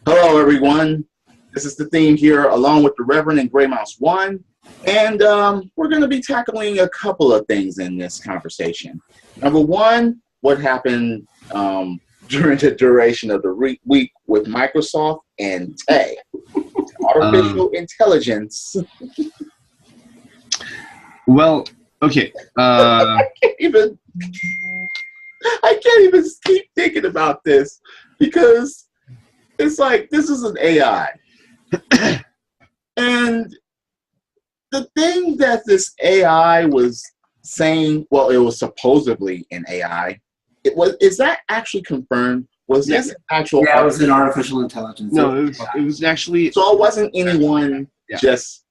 Hello, everyone. This is the theme here, along with the Reverend and Mouse 1. And we're going to be tackling a couple of things in this conversation. Number one, what happened during the duration of the week with Microsoft and Tay. Artificial intelligence. Well, okay. I can't even keep thinking about this because it's like, this is an AI. And the thing that this AI was saying, well, it was supposedly an AI. Is that actually confirmed? Was this an actual? Yeah, it was an artificial intelligence. No, it was actually. So it wasn't anyone just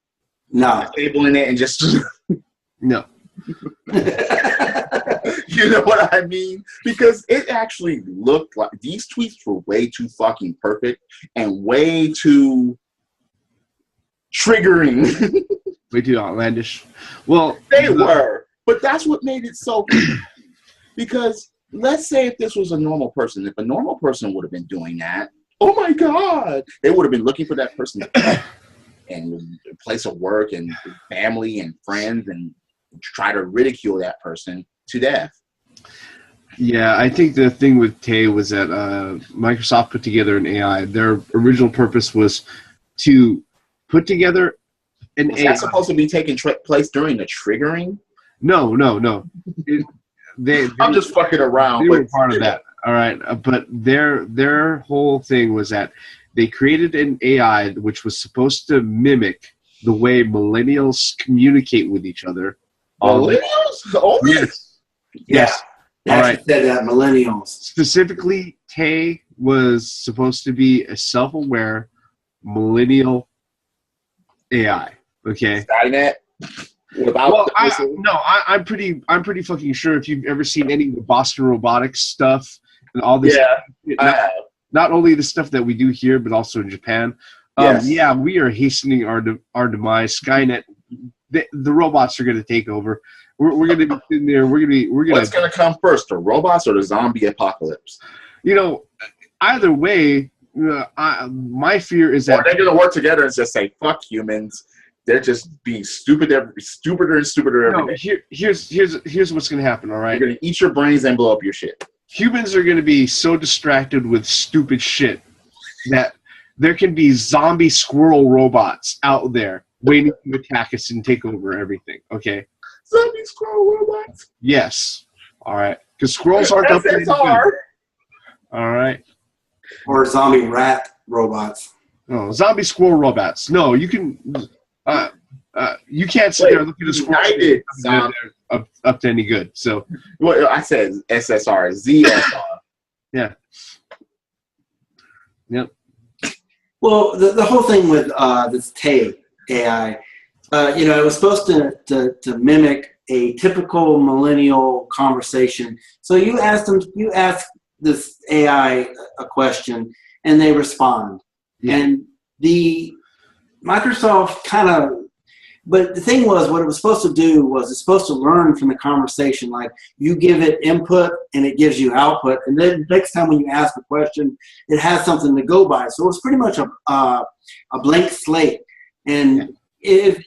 disabling it and just. No. You know what I mean? Because it actually looked like these tweets were way too fucking perfect and way too triggering. Way too outlandish. Well, they were, but that's what made it so good. Because let's say if this was a normal person, if a normal person would have been doing that, oh my God, they would have been looking for that person and place of work and family and friends and try to ridicule that person to death. Yeah, I think the thing with Tay was that Microsoft put together an AI. Their original purpose was to put together an AI. Was that supposed to be taking place during the triggering? No. I'm just fucking around. They were part of that. All right, but their whole thing was that they created an AI which was supposed to mimic the way millennials communicate with each other. Millennials? Only? Yes. Yeah. Yes. All right. Said that millennials. Specifically, Tay was supposed to be a self-aware millennial AI. Okay. Skynet. Without I'm pretty fucking sure if you've ever seen any of the Boston Robotics stuff and all this. Yeah. Not only the stuff that we do here, but also in Japan. Yes. Yeah, we are hastening our demise. Skynet. The robots are going to take over. We're going to be sitting there. What's going to come first, the robots or the zombie apocalypse? You know, either way, my fear is that they're going to work together and just say, "Fuck humans." They're just being stupider and stupider every day. Here's what's going to happen. All right, you're going to eat your brains and blow up your shit. Humans are going to be so distracted with stupid shit that there can be zombie squirrel robots out there waiting to attack us and take over everything. Okay. Zombie squirrel robots? Yes. All right. Because squirrels aren't up to all right. Or zombie rat robots. Oh, zombie squirrel robots. No, you can. You can't sit there and look at a squirrel up to any good. So. Well, I said SSR, ZSR. Yeah. Yep. Well, the whole thing with this Tay AI, it was supposed to mimic a typical millennial conversation. So you ask this AI a question, and they respond. Yeah. And the Microsoft but the thing was, what it was supposed to do was it's supposed to learn from the conversation. Like, you give it input and it gives you output, and then next time when you ask a question, it has something to go by. So it's pretty much a blank slate. And if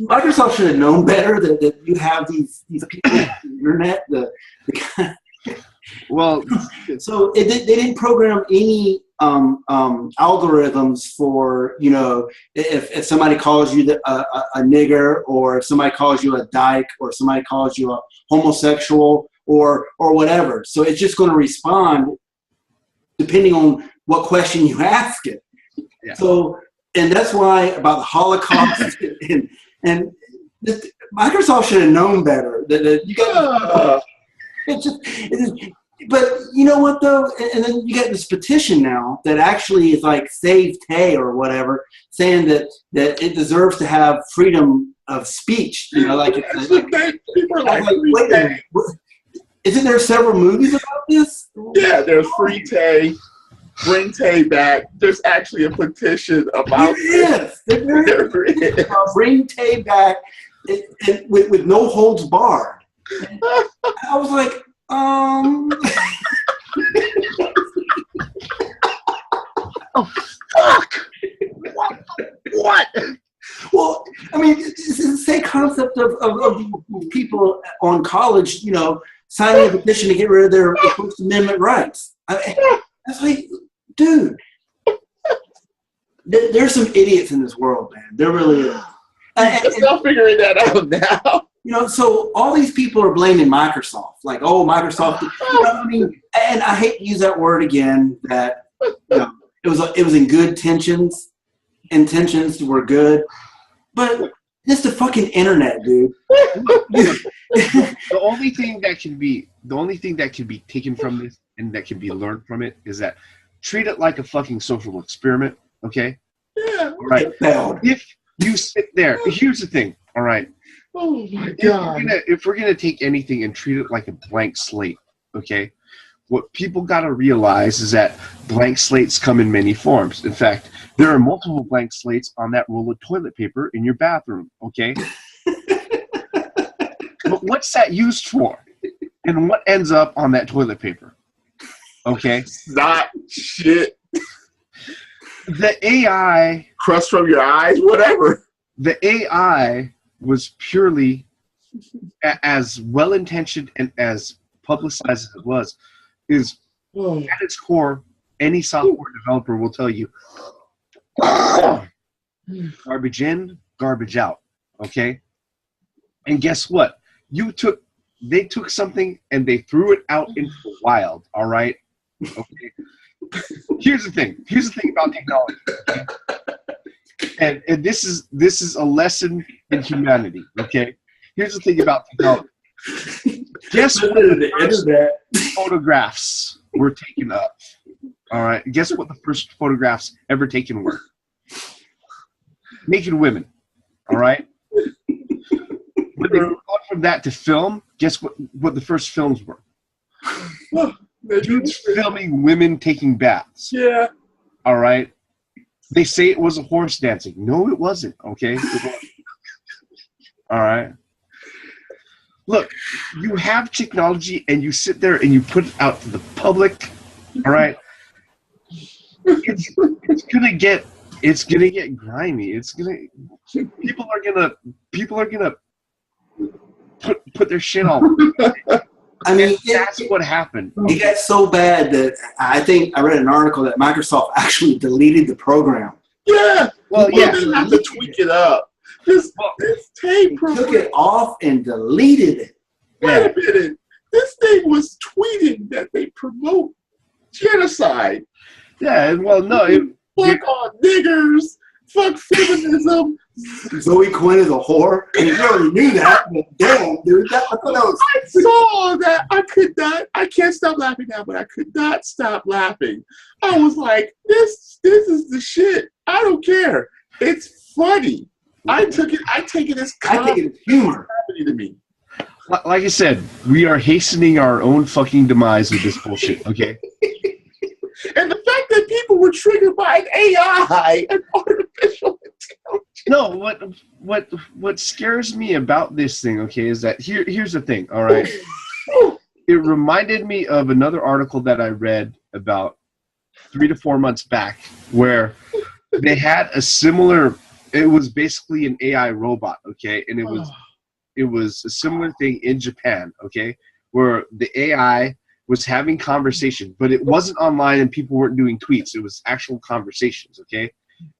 Microsoft should have known better that you have these people on the internet. Well, so they didn't program any algorithms for, if somebody calls you a nigger, or if somebody calls you a dyke, or somebody calls you a homosexual, or whatever. So it's just going to respond depending on what question you ask it. Yeah. So, and that's why about the Holocaust and Microsoft should have known better. That you got. But you know what though? And then you get this petition now that actually is like Save Tay or whatever, saying that it deserves to have freedom of speech. People are like, wait a minute, isn't there several movies about this? Yeah, there's Free Tay, Bring Tay Back. There's actually a petition about this. There is. Bring Tay Back, and with no holds barred. And I was like, of people on college, you know, signing a petition to get rid of their First Amendment rights. It's like, dude, there's some idiots in this world, man. There really is. I'm still figuring that out now. You know, so all these people are blaming Microsoft, like, oh, Microsoft. You know, I mean, and I hate to use that word again. That, you know, it was in good tensions. Intentions were good, but it's the fucking internet, dude. The only thing that can be taken from this and that can be learned from it is that treat it like a fucking social experiment, okay? Yeah. All right. If you sit there, here's the thing, all right? Oh my God. If we're gonna take anything and treat it like a blank slate, okay? What people gotta realize is that blank slates come in many forms. In fact, there are multiple blank slates on that roll of toilet paper in your bathroom, okay? But what's that used for? And what ends up on that toilet paper? Okay? Not shit. The AI... Crust from your eyes, whatever. The AI was purely as well-intentioned and as publicized as it was, is at its core, any software developer will tell you, garbage in, garbage out, okay? And guess what? They took something and they threw it out into the wild, all right? Okay. Here's the thing about technology, okay? And this is a lesson in humanity, okay? Here's the thing about technology. Guess what the first photographs were taken of? All right. Guess what the first photographs ever taken were? Naked women. All right. When they moved on from that to film, guess what the first films were? Dudes filming women taking baths. Yeah. All right. They say it was a horse dancing. No, it wasn't. Okay. It wasn't. All right. Look, you have technology and you sit there and you put it out to the public. All right. It's gonna get grimy. People are gonna put their shit all over. I mean, that's what happened. It got so bad that I think I read an article that Microsoft actually deleted the program. Yeah. Well, yeah. They have to tweak it up. This tape program. Took it off and deleted it. Wait a minute. This thing was tweeting that they promote genocide. Yeah, well, no. Fuck on niggers. Fuck feminism. Zoe Quinn is a whore. And you already knew that, but damn, dude, I saw that. I can't stop laughing now, but I could not stop laughing. I was like, this is the shit. I don't care. It's funny. I take it as humor. Happening to me. Like I said, we are hastening our own fucking demise with this bullshit, okay? And the fact that people were triggered by an AI, an artificial intelligence. No, what scares me about this thing, okay, is that here's the thing, all right? It reminded me of another article that I read about 3 to 4 months back where they had a similar, it was basically an AI robot, okay? And it was a similar thing in Japan, okay, where the AI was having conversation, but it wasn't online and people weren't doing tweets. It was actual conversations, okay?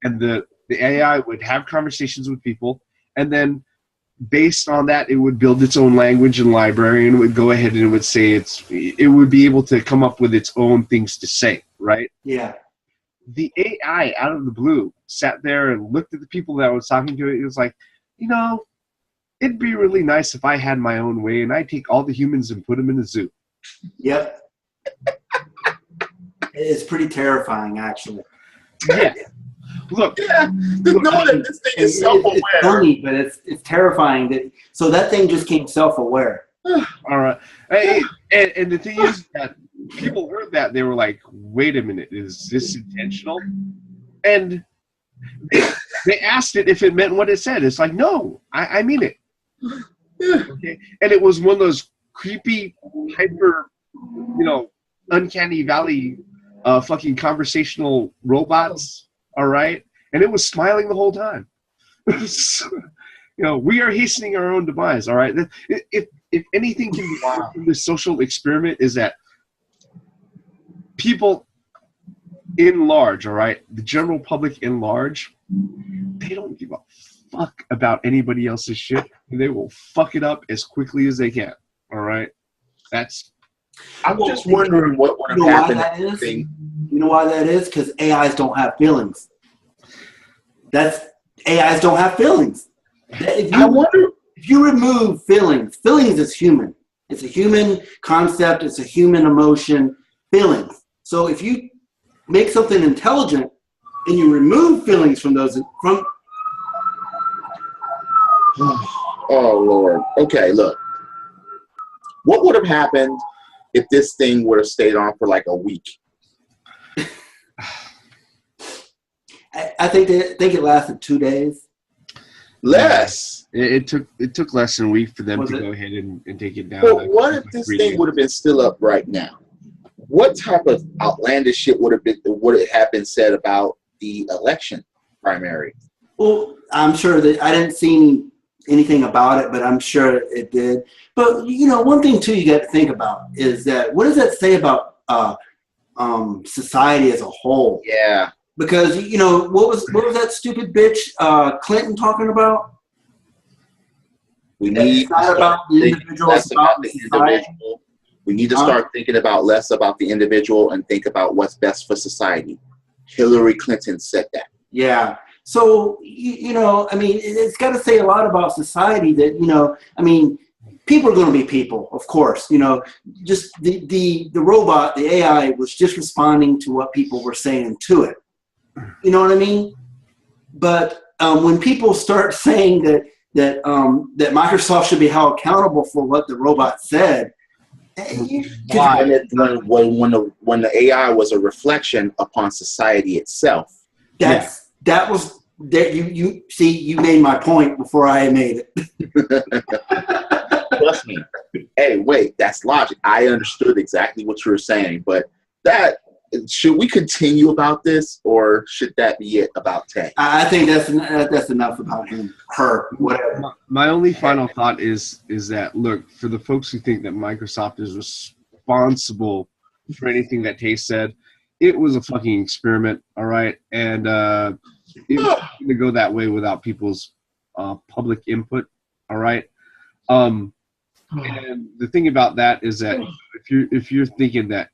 And the AI would have conversations with people, and then based on that, it would build its own language and library, and it would go ahead and it would say it would be able to come up with its own things to say, right? Yeah. The AI, out of the blue, sat there and looked at the people that I was talking to. It was like, you know, it'd be really nice if I had my own way, and I'd take all the humans and put them in a zoo. Yep. It's pretty terrifying, actually. Yeah. Look. Yeah. Knowing that this thing is self-aware. It's funny, but it's terrifying. So that thing just came self-aware. All right. And the thing is that people heard that. They were like, wait a minute. Is this intentional? And they asked it if it meant what it said. It's like, no, I mean it. Okay. And it was one of those creepy, hyper, uncanny valley fucking conversational robots, all right? And it was smiling the whole time. we are hastening our own demise. All right. If anything can be learned from this social experiment is that people in large, all right, the general public in large, they don't give a fuck about anybody else's shit, and they will fuck it up as quickly as they can. All right. I'm just wondering what would have happened. You know why that is? Because AIs don't have feelings. AIs don't have feelings. If you remove feelings is human. It's a human concept. It's a human emotion. Feelings. So if you make something intelligent and you remove feelings from those, oh Lord. Okay, look. What would have happened if this thing would have stayed on for like a week? I think it lasted 2 days. Less. It took less than a week for them to go ahead and take it down. But what if this thing would have been still up right now? What type of outlandish shit would it have been said about the election primary? Well, I'm sure that I didn't see anything about it, but I'm sure it did. But one thing too you got to think about is that what does that say about society as a whole? Yeah. Because what was that stupid bitch Clinton talking about? We need to start thinking less about the individual. We need to start thinking about less about the individual and think about what's best for society. Hillary Clinton said that. Yeah. So it's got to say a lot about society that people are going to be people, of course. Just the robot, the AI was just responding to what people were saying to it. You know what I mean? But when people start saying that Microsoft should be held accountable for what the robot said, when the AI was a reflection upon society itself. That was that you see, you made my point before I made it. Trust me. Hey, wait, that's logic. I understood exactly what you were saying, but should we continue about this, or should that be it about Tay? I think that's enough about him, her, whatever. My only final thought is that, look, for the folks who think that Microsoft is responsible for anything that Tay said, it was a fucking experiment, all right? And it was going to go that way without people's public input, all right? And the thing about that is that if you're thinking that,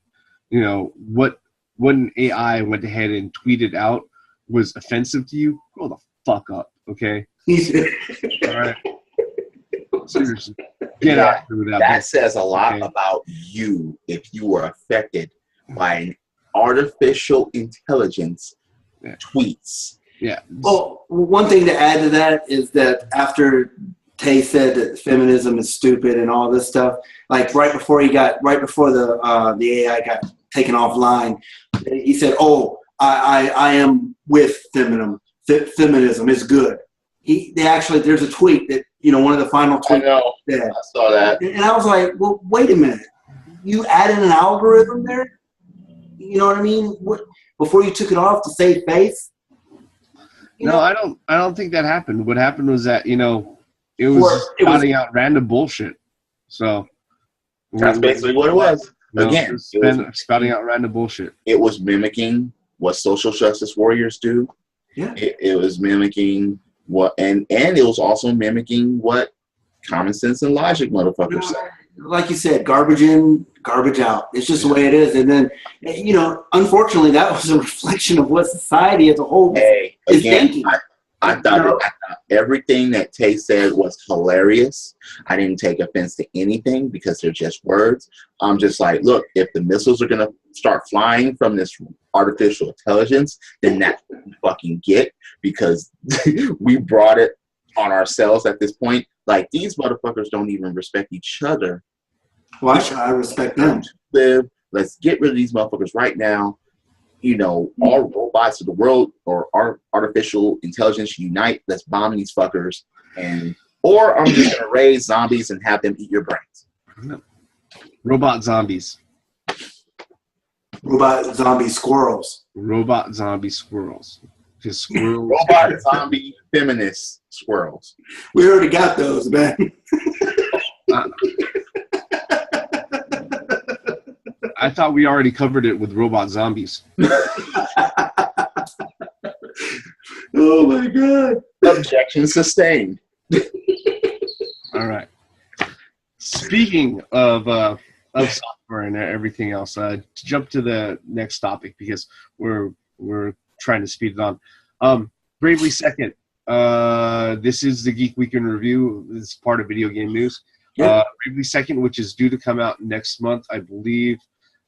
what an AI went ahead and tweeted out was offensive to you, grow the fuck up, okay? All right. Seriously. Get out here with that. That says a lot about you if you were affected by an artificial intelligence tweets. Yeah. Well, one thing to add to that is that after Tay said that feminism is stupid and all this stuff, like right before the AI got taken offline, he said, "Oh, I am with feminism. Feminism is good." There's a tweet that one of the final tweets. I know. I saw that, and I was like, "Well, wait a minute. You added an algorithm there? You know what I mean? What, before you took it off to save face?" No, I don't think that happened. What happened was that it was spouting out random bullshit. So that's basically what it was. Again, it was spouting out random bullshit. It was mimicking what social justice warriors do. Yeah. It was mimicking what, and it was also mimicking what common sense and logic motherfuckers say. Like you said, garbage in, garbage out. It's just the way it is. And then, unfortunately, that was a reflection of what society as a whole is thinking. I thought everything that Tay said was hilarious. I didn't take offense to anything because they're just words. I'm just like, look, if the missiles are going to start flying from this artificial intelligence, then that's what we fucking get, because we brought it on ourselves at this point. Like, these motherfuckers don't even respect each other. Why should I respect them? Let's get rid of these motherfuckers right now. All robots of the world or artificial intelligence unite. Let's bomb these fuckers, or I'm just gonna raise zombies and have them eat your brains. Robot zombies. Robot zombie squirrels. Robot zombie squirrels. because squirrels. Robot, zombie, feminist squirrels. We already got those, man. I thought we already covered it with robot zombies. Oh my God. Objection sustained. All right. Speaking of software and everything else, to jump to the next topic because we're trying to speed it on. Bravely Second. This is the Geek Weekend Review. This is part of Video Game News. Yep. Bravely Second, which is due to come out next month, I believe.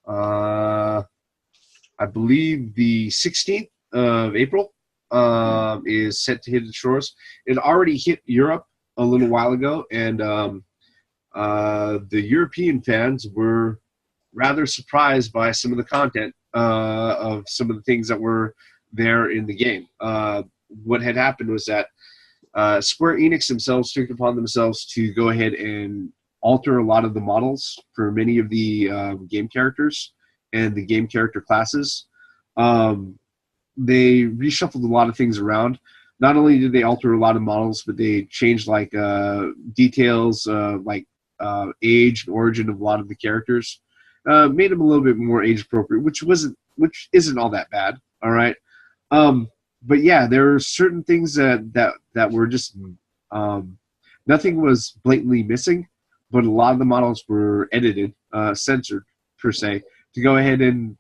I believe the 16th of April is set to hit the shores. It already hit Europe a little while ago, and the European fans were rather surprised by some of the content of some of the things that were there in the game. What had happened was that Square Enix themselves took it upon themselves to go ahead and alter a lot of the models for many of the game characters and the game character classes. They reshuffled a lot of things around. Not only did they alter a lot of models, but they changed like details, like age and origin of a lot of the characters. Made them a little bit more age appropriate, which isn't all that bad. All right. But yeah, there are certain things that were just nothing was blatantly missing, but a lot of the models were edited, censored per se, to go ahead and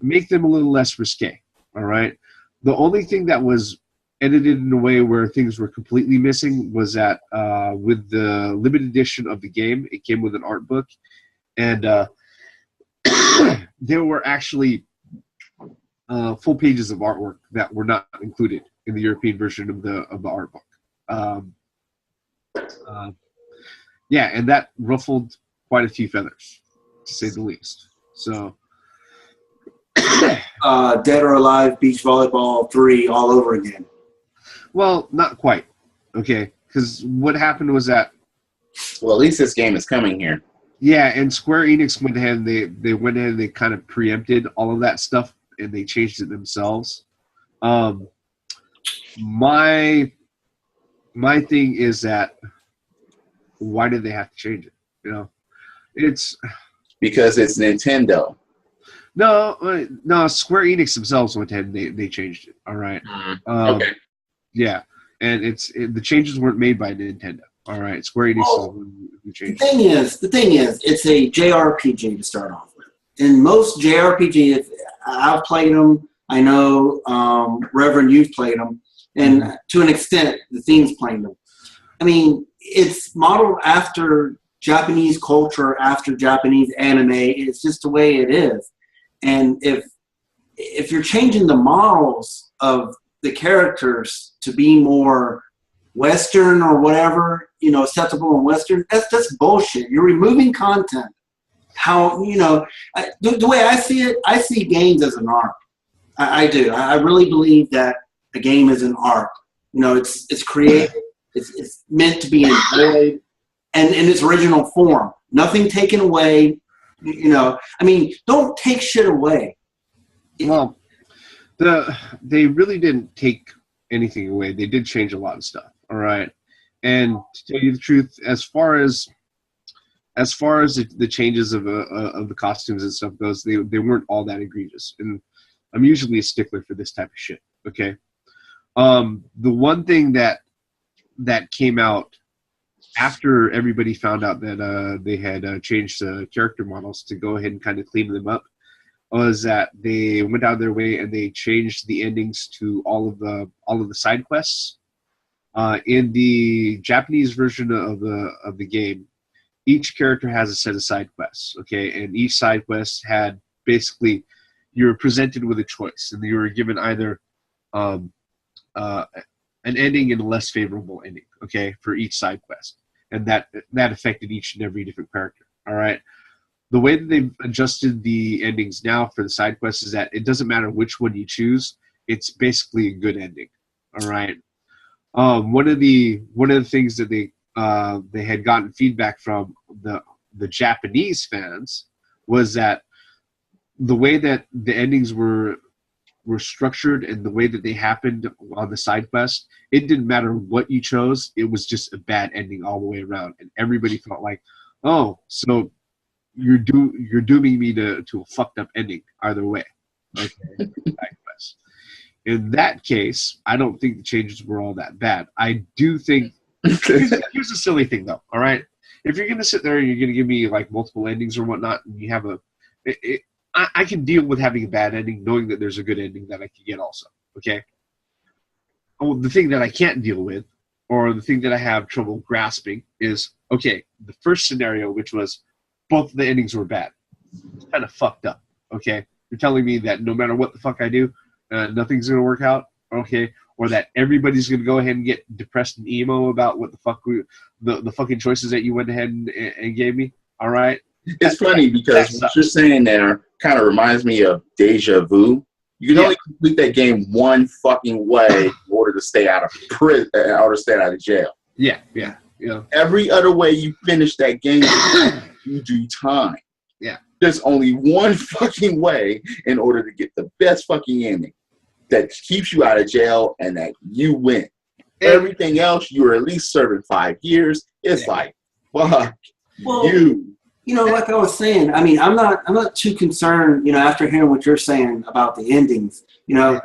make them a little less risque. All right. The only thing that was edited in a way where things were completely missing was that with the limited edition of the game, it came with an art book, and there were actually full pages of artwork that were not included in the European version of the art book. Yeah, and that ruffled quite a few feathers, to say the least. So, Dead or Alive Beach Volleyball 3 all over again. well, not quite. Okay, because what happened was that Well, at least this game is coming here. yeah, and Square Enix went ahead and they went ahead and they kind of preempted all of that stuff and they changed it themselves. My thing is that why did they have to change it? You know, it's Because it's Nintendo. no. Square Enix themselves went ahead and they changed it. All right. Okay. Yeah, and the changes weren't made by Nintendo. All right, Square Enix is who changed. The thing is, it's a JRPG to start off with. In most JRPGs, I've played them. I know Reverend, you've played them, and to an extent, the Theme's playing them. I mean, it's modeled after Japanese culture, after Japanese anime. It's just the way it is. And if you're changing the models of the characters to be more Western or whatever, acceptable in Western, that's bullshit. You're removing content. How, the way I see it, I see games as an art. I do. I really believe that a game is an art. It's created. It's meant to be enjoyed and in its original form. Nothing taken away. Don't take shit away. Well, they really didn't take anything away. They did change a lot of stuff. All right, and to tell you the truth, as far as the changes of the costumes and stuff goes, they weren't all that egregious. And I'm usually a stickler for this type of shit. Okay, the one thing that came out after everybody found out that they had changed the character models to go ahead and kind of clean them up was that they went out of their way and they changed the endings to all of the side quests. In the Japanese version of the game, each character has a set of side quests, okay? And each side quest had basically, you were presented with a choice, and you were given either an ending and a less favorable ending, okay, for each side quest. And that affected each and every different character, all right? The way that they've adjusted the endings now for the side quests is that it doesn't matter which one you choose, it's basically a good ending, all right? One of the things that they had gotten feedback from the Japanese fans was that the way that the endings were were structured and the way that they happened on the side quest, it didn't matter what you chose. It was just a bad ending all the way around, and everybody felt like, oh, so you're dooming me to a fucked up ending either way. Okay, side quest. In that case, I don't think the changes were all that bad. I do think here's a silly thing though. All right, if you're gonna sit there and you're gonna give me like multiple endings or whatnot, and you have I can deal with having a bad ending, knowing that there's a good ending that I can get also. Okay. Oh, the thing that I can't deal with, or the thing that I have trouble grasping, is okay. The first scenario, which was both of the endings were bad, it's kind of fucked up. Okay, you're telling me that no matter what the fuck I do, nothing's gonna work out. Okay, or that everybody's gonna go ahead and get depressed and emo about what the fuck the fucking choices that you went ahead and gave me. All right. It's funny because what you're saying there kind of reminds me of deja vu. You can only complete that game one fucking way in order to stay out of prison, or to stay out of jail. Yeah. Every other way you finish that game, you do time. Yeah. There's only one fucking way in order to get the best fucking ending that keeps you out of jail and that you win. Everything else, you're at least serving 5 years. It's like, fuck you. You know, like I was saying, I mean, I'm not too concerned, you know, after hearing what you're saying about the endings. You know,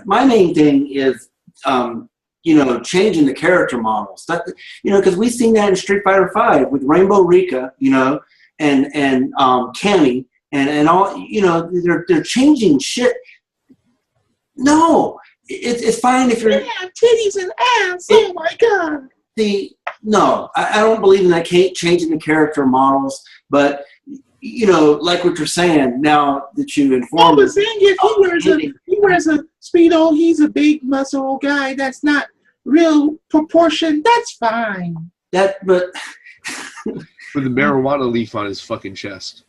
my main thing is, you know, changing the character models. That, you know, because we've seen that in Street Fighter V with Rainbow Rika, you know, and Cammy and all. You know, they're changing shit. No, it's fine if you're titties and ass. Oh my god. No, I don't believe in that changing the character models, but you know, like what you're saying now that you informed us. If he wears a Speedo, he's a big muscle guy that's not real proportion, that's fine. But with the marijuana leaf on his fucking chest.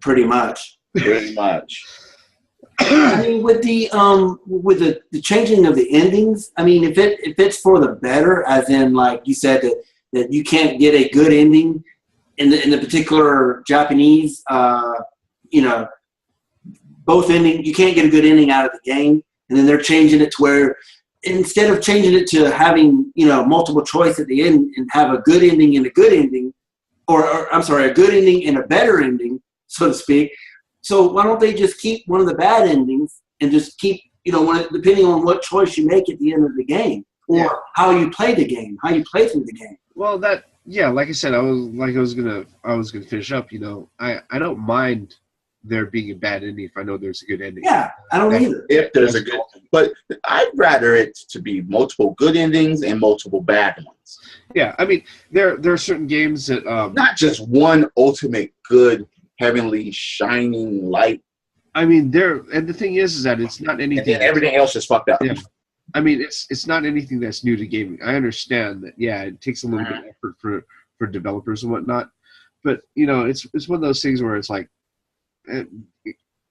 Pretty much. I mean, with the changing of the endings, I mean, if it's for the better, as in like you said that you can't get a good ending in the particular Japanese, you know, both ending, you can't get a good ending out of the game, and then they're changing it to where instead of changing it to having, you know, multiple choice at the end and have a good ending and a good ending, or I'm sorry, a good ending and a better ending, so to speak. So why don't they just keep one of the bad endings and just keep, you know, depending on what choice you make at the end of the game or how you play the game, how you play through the game. Well, like I said, I was gonna finish up. You know, I don't mind there being a bad ending if I know there's a good ending. Yeah, I don't either. If there's a good, but I'd rather it to be multiple good endings and multiple bad ones. Yeah, I mean, there are certain games that not just one ultimate good. Heavenly shining light. I mean, and the thing is that it's not anything. And everything else is fucked up. Yeah. I mean, it's not anything that's new to gaming. I understand that. Yeah, it takes a little bit of effort for developers and whatnot, but you know, it's one of those things where it's like,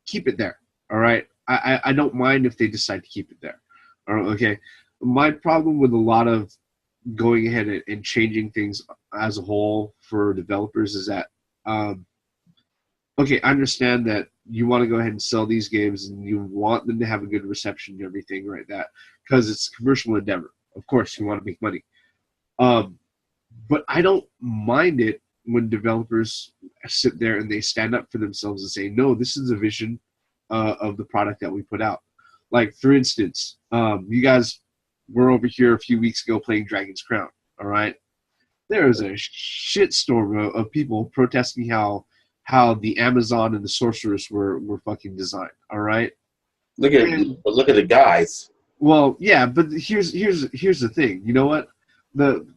keep it there. All right, I don't mind if they decide to keep it there. Okay, my problem with a lot of going ahead and changing things as a whole for developers is that. Okay, I understand that you want to go ahead and sell these games and you want them to have a good reception and everything like that because it's a commercial endeavor. Of course, you want to make money. But I don't mind it when developers sit there and they stand up for themselves and say, no, this is the vision of the product that we put out. Like, for instance, you guys were over here a few weeks ago playing Dragon's Crown, all right? There was a shitstorm of people protesting how the Amazon and the sorceress were fucking designed. All right. Look at the guys. Well, yeah, but here's the thing. You know what?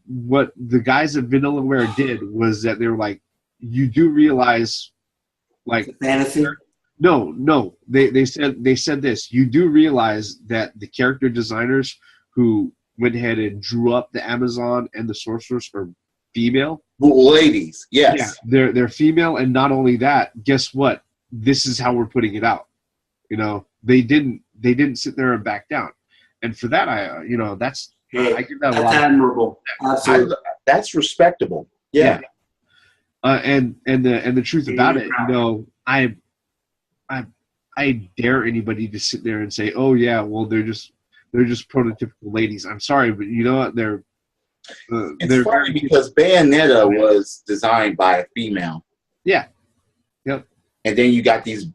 What the guys at VanillaWare did was that they were like, you do realize, like, fantasy. No. They said this. You do realize that the character designers who went ahead and drew up the Amazon and the sorceress are female. Ladies, yes. Yeah, they're female, and not only that, guess what? This is how we're putting it out. You know, they didn't sit there and back down, and for that, I give that a lot. That's admirable. Absolutely, that's respectable. Yeah. And the truth about it, you know, I I dare anybody to sit there and say, "Oh yeah, well they're just prototypical ladies." I'm sorry, but you know what? They're funny because Bayonetta was designed by a female. Yeah. Yep. And then you got these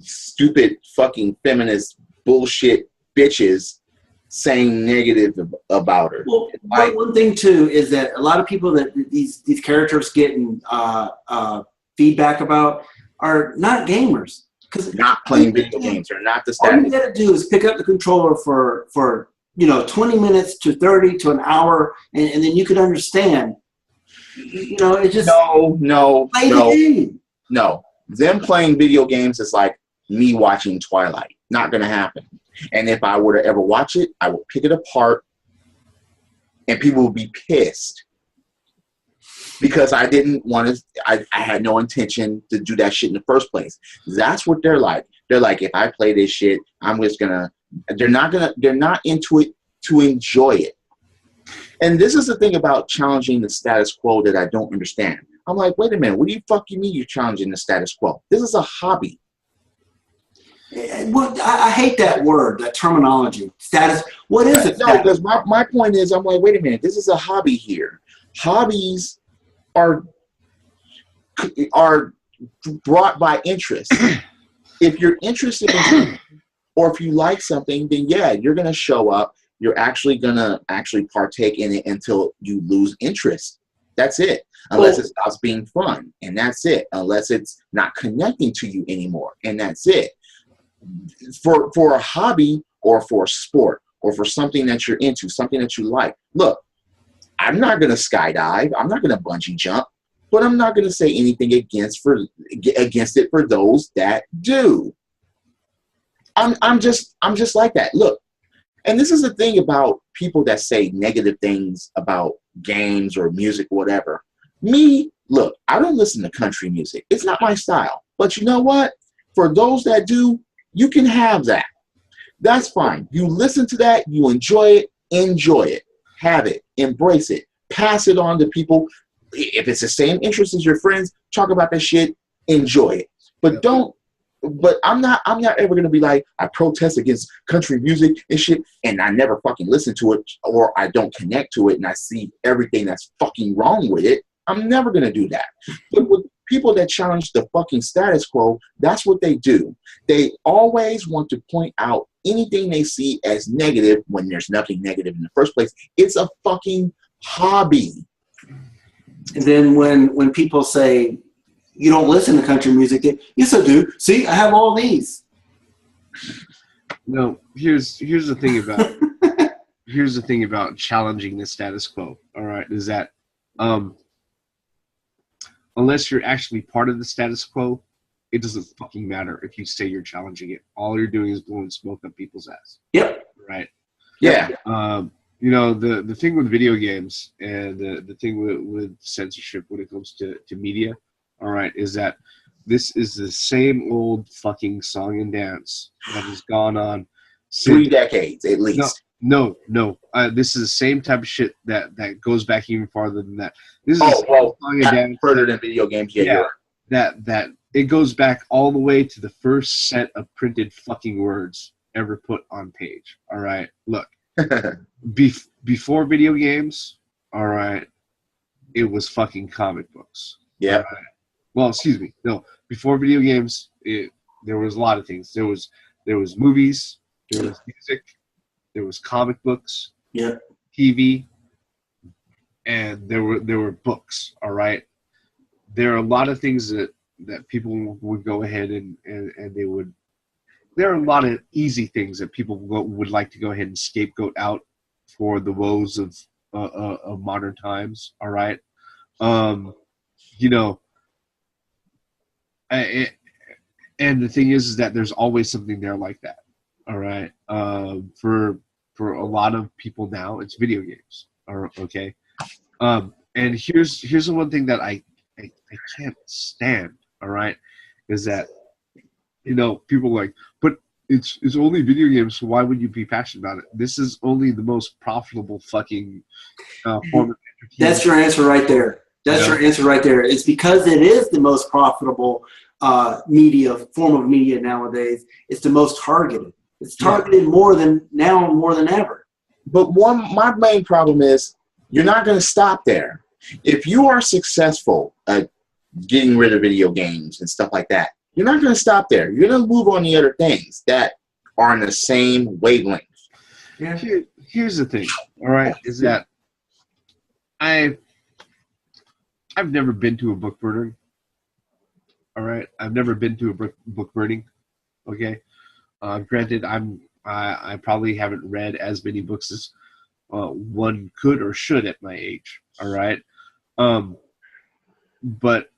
stupid fucking feminist bullshit bitches saying negative about her. Well, one thing too is that a lot of people that these characters getting feedback about are not gamers. Because not playing video games or not the status. All you got to do is pick up the controller for 20 minutes to 30 to an hour, and then you could understand. It's just no. Them playing video games is like me watching Twilight. Not going to happen. And if I were to ever watch it, I would pick it apart, and people would be pissed because I didn't want to. I had no intention to do that shit in the first place. That's what they're like. They're like, if I play this shit, I'm just gonna. They're not into it to enjoy it. And this is the thing about challenging the status quo that I don't understand. I'm like, wait a minute, what do you fucking mean you're challenging the status quo? This is a hobby. Well, I hate that word, that terminology. Status. What is it? No, because my point is, I'm like, wait a minute, this is a hobby here. Hobbies are brought by interest. If you're interested in something, or if you like something, then yeah, you're going to show up. You're actually going to partake in it until you lose interest. That's it. Unless it stops being fun, and that's it. Unless it's not connecting to you anymore, and that's it. For a hobby or for a sport or for something that you're into, something that you like. Look, I'm not going to skydive. I'm not going to bungee jump, but I'm not going to say anything against it for those that do. I'm just like that. Look, and this is the thing about people that say negative things about games or music, whatever. Me, look, I don't listen to country music. It's not my style. But you know what? For those that do, you can have that. That's fine. You listen to that, you enjoy it, have it, embrace it, pass it on to people. If it's the same interest as your friends, talk about that shit, enjoy it. But I'm not ever gonna be like, I protest against country music and shit, and I never fucking listen to it, or I don't connect to it and I see everything that's fucking wrong with it. I'm never gonna do that. But with people that challenge the fucking status quo, that's what they do. They always want to point out anything they see as negative when there's nothing negative in the first place. It's a fucking hobby. And then when people say, you don't listen to country music, yes I do. See, I have all these. No, here's the thing about challenging the status quo. All right, is that unless you're actually part of the status quo, it doesn't fucking matter if you say you're challenging it. All you're doing is blowing smoke up people's ass. Yep. Right. Yeah. The thing with video games and the thing with censorship when it comes to media, all right, is that this is the same old fucking song and dance that has gone on 3 decades at least. No. This is the same type of shit that goes back even farther than that. This is song and dance further than video games. Yeah. That it goes back all the way to the first set of printed fucking words ever put on page. All right, look, before video games, all right, it was fucking comic books. Yeah. Right? Well, excuse me. No, before video games, there was a lot of things. There was movies, there was music, there was comic books, TV, and there were books. All right, there are a lot of things that people would go ahead and they would. There are a lot of easy things that people would like to go ahead and scapegoat out for the woes of modern times. All right, and the thing is that there's always something there like that. All right, for a lot of people now, it's video games. Okay, and here's the one thing that I can't stand. All right, is that people are like, but it's only video games, so why would you be passionate about it? This is only the most profitable fucking form of entertainment. That's your answer right there. That's your answer right there. It's because it is the most profitable form of media nowadays. It's the most targeted. It's targeted more than ever. But my main problem is you're not going to stop there. If you are successful at getting rid of video games and stuff like that, you're not going to stop there. You're going to move on the other things that are in the same wavelength. Yeah. Here's the thing, all right, is that I've never been to a book burning. All right, I've never been to a book burning. Okay, granted, I probably haven't read as many books as one could or should at my age. All right, but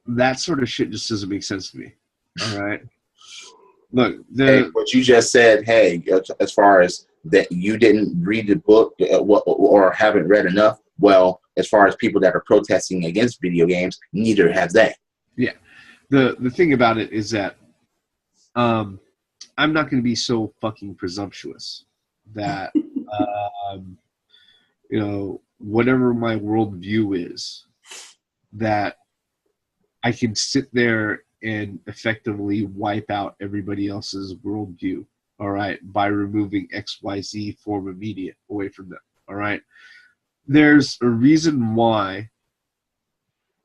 that sort of shit just doesn't make sense to me. All right, look, what you just said. Hey, as far as that, you didn't read the book or haven't read enough. Well, as far as people that are protesting against video games, neither have they. Yeah. The thing about it is that I'm not going to be so fucking presumptuous that, whatever my worldview is, that I can sit there and effectively wipe out everybody else's worldview, all right, by removing XYZ form of media away from them, all right? There's a reason why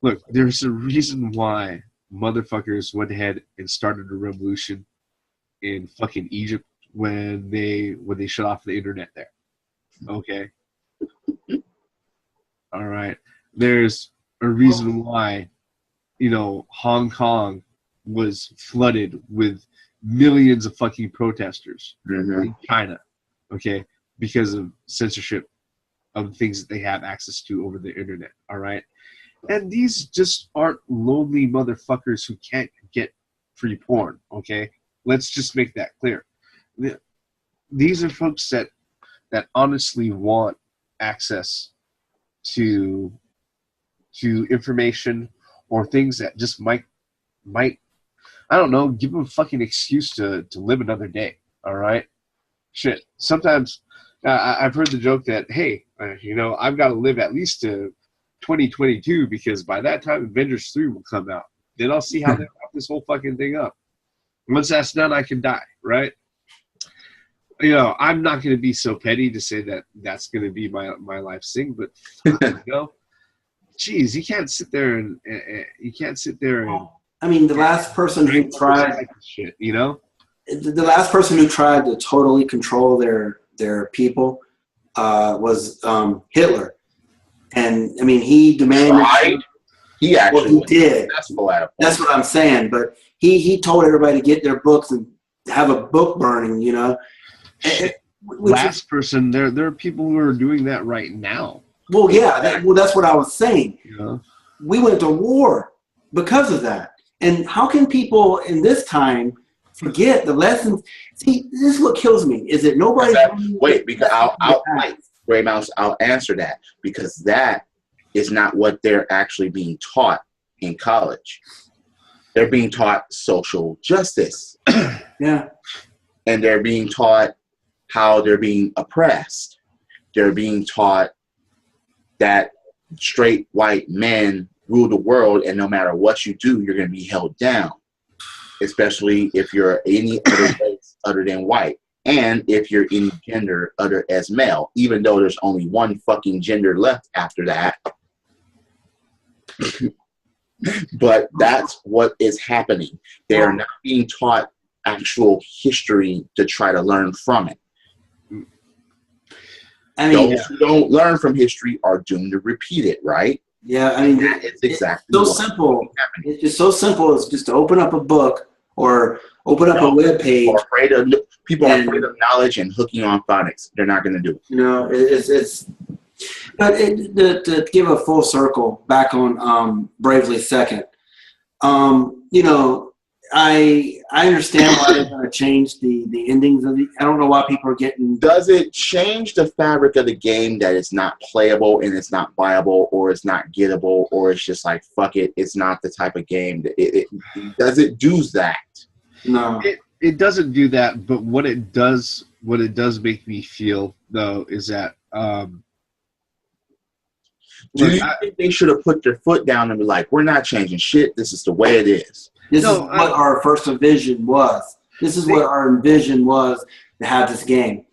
motherfuckers went ahead and started a revolution in fucking Egypt when they shut off the internet there. Okay? All right. There's a reason why, Hong Kong was flooded with millions of fucking protesters in China, okay, because of censorship of things that they have access to over the internet, all right? And these just aren't lonely motherfuckers who can't get free porn, okay? Let's just make that clear. These are folks that honestly want access to information or things that just might I don't know, give them a fucking excuse to live another day, all right? Shit, sometimes I've heard the joke that, hey, I've got to live at least to 2022 because by that time Avengers 3 will come out. Then I'll see how they wrap this whole fucking thing up. Once that's done, I can die, right? I'm not going to be so petty to say that that's going to be my life's thing, but geez, you can't sit there and I mean, the last person who tried shit, the last person who tried to totally control their people was Hitler, and I mean he demanded. He actually he did. That's what I'm saying. But he told everybody to get their books and have a book burning. Last person, there are people who are doing that right now. Well, yeah. That's what I was saying. Yeah. We went to war because of that. And how can people in this time forget the lessons? See, this is what kills me. Is that nobody? Wait, because Gray Mouse, I'll answer that because that is not what they're actually being taught in college. They're being taught social justice. Yeah. And they're being taught how they're being oppressed. They're being taught that straight white men rule the world, and no matter what you do, you're going to be held down, especially if you're any other race other than white, and if you're any gender other as male, even though there's only one fucking gender left after that. But that's what is happening. They are not being taught actual history to try to learn from it. I mean, those who don't learn from history are doomed to repeat it, right? Yeah, I mean, it's exactly so simple. It's just so simple. It's just to open up a book or open up a web page. People are afraid of knowledge and hooking on phonics. They're not going to do it. No, but to give a full circle back on Bravely Second, I understand why they're going to change the endings of the. I don't know why people are getting. Does it change the fabric of the game that it's not playable and it's not viable or it's not gettable or it's just like fuck it, it's not the type of game that does it do that? No, it doesn't do that. But what it does make me feel though is that Do you think they should have put their foot down and be like, we're not changing shit. This is the way it is. This is what our first vision was. This is what our vision was to have this game.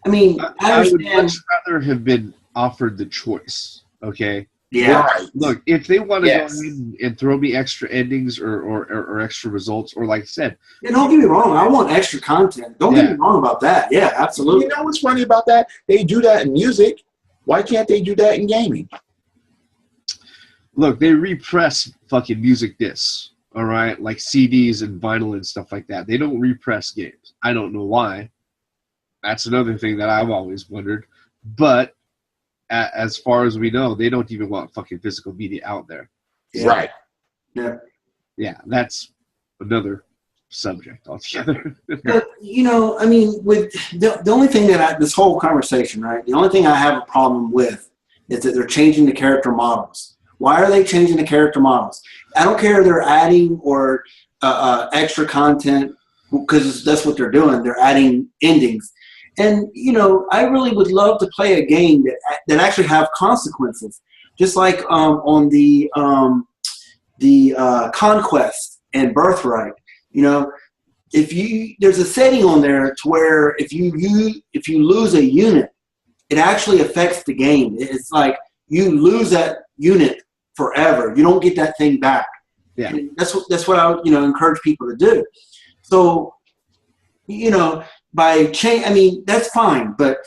I mean, I would much rather have been offered the choice. Okay. Yeah. Right. Look, if they want to go ahead and throw me extra endings or extra results, or like I said, don't get me wrong, I want extra content. Don't get me wrong about that. Yeah, absolutely. You know what's funny about that? They do that in music. Why can't they do that in gaming? Look, they repress fucking music discs, all right, like CDs and vinyl and stuff like that. They don't repress games. I don't know why. That's another thing that I've always wondered. But as far as we know, they don't even want fucking physical media out there. Yeah. Right. Yeah. Yeah, that's another subject altogether. But, you know, I mean, with the only thing that this whole conversation, right, the only thing I have a problem with is that they're changing the character models. Why are they changing the character models? I don't care if they're adding or extra content, because that's what they're doing. They're adding endings. And, you know, I really would love to play a game that actually have consequences. Just like on the Conquest and Birthright. You know, there's a setting on there to where if you lose a unit, it actually affects the game. It's like you lose that unit forever. You don't get that thing back. Yeah. And that's what I would, encourage people to do. So, by change, I mean, that's fine, but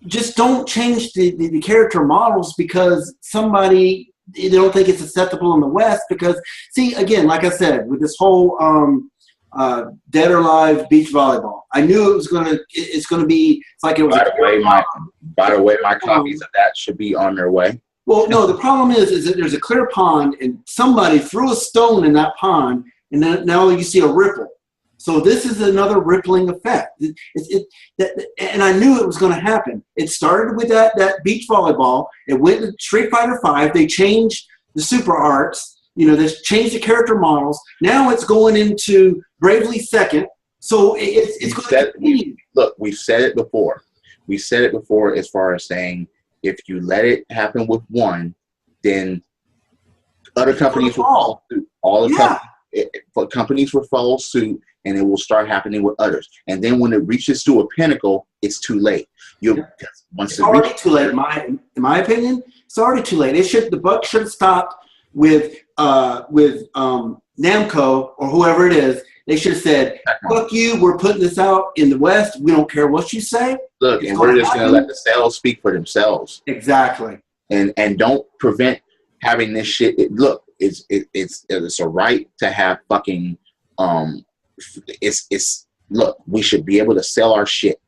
just don't change the character models because they don't think it's acceptable in the West. Because, see, again, like I said, with this whole Dead or Alive beach volleyball, I knew it's going to be like it was. By the way, my copies of that should be on their way. Well, no, the problem is that there's a clear pond and somebody threw a stone in that pond, and then now you see a ripple. So this is another rippling effect. And I knew it was going to happen. It started with that beach volleyball. It went to Street Fighter V. They changed the super arts. They changed the character models. Now it's going into Bravely Second. So it's going to continue. Look, we've said it before. We said it before as far as saying if you let it happen with one, then other companies will follow suit. Companies will follow suit, and it will start happening with others. And then when it reaches to a pinnacle, it's too late. It's already too late. In my opinion, it's already too late. The buck should have stopped with Namco or whoever it is. They should have said, "Fuck you! We're putting this out in the West. We don't care what you say." Look, and we're just going to let the sales speak for themselves. Exactly. And don't prevent having this shit. It's a right to have fucking. Look, we should be able to sell our shit.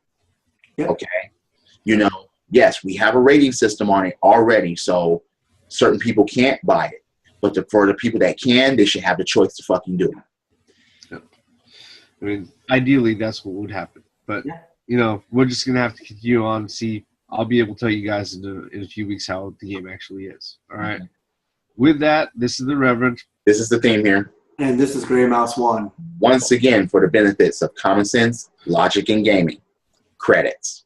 Yep. Okay. Yes, we have a rating system on it already, so certain people can't buy it. But for the people that can, they should have the choice to fucking do it. I mean, ideally, that's what would happen. But, we're just going to have to continue on and see. I'll be able to tell you guys in a few weeks how the game actually is. All right. Mm-hmm. With that, this is the Reverend. This is the Theme here. And this is Gray Mouse 1. Once again, for the benefits of common sense, logic, and gaming. Credits.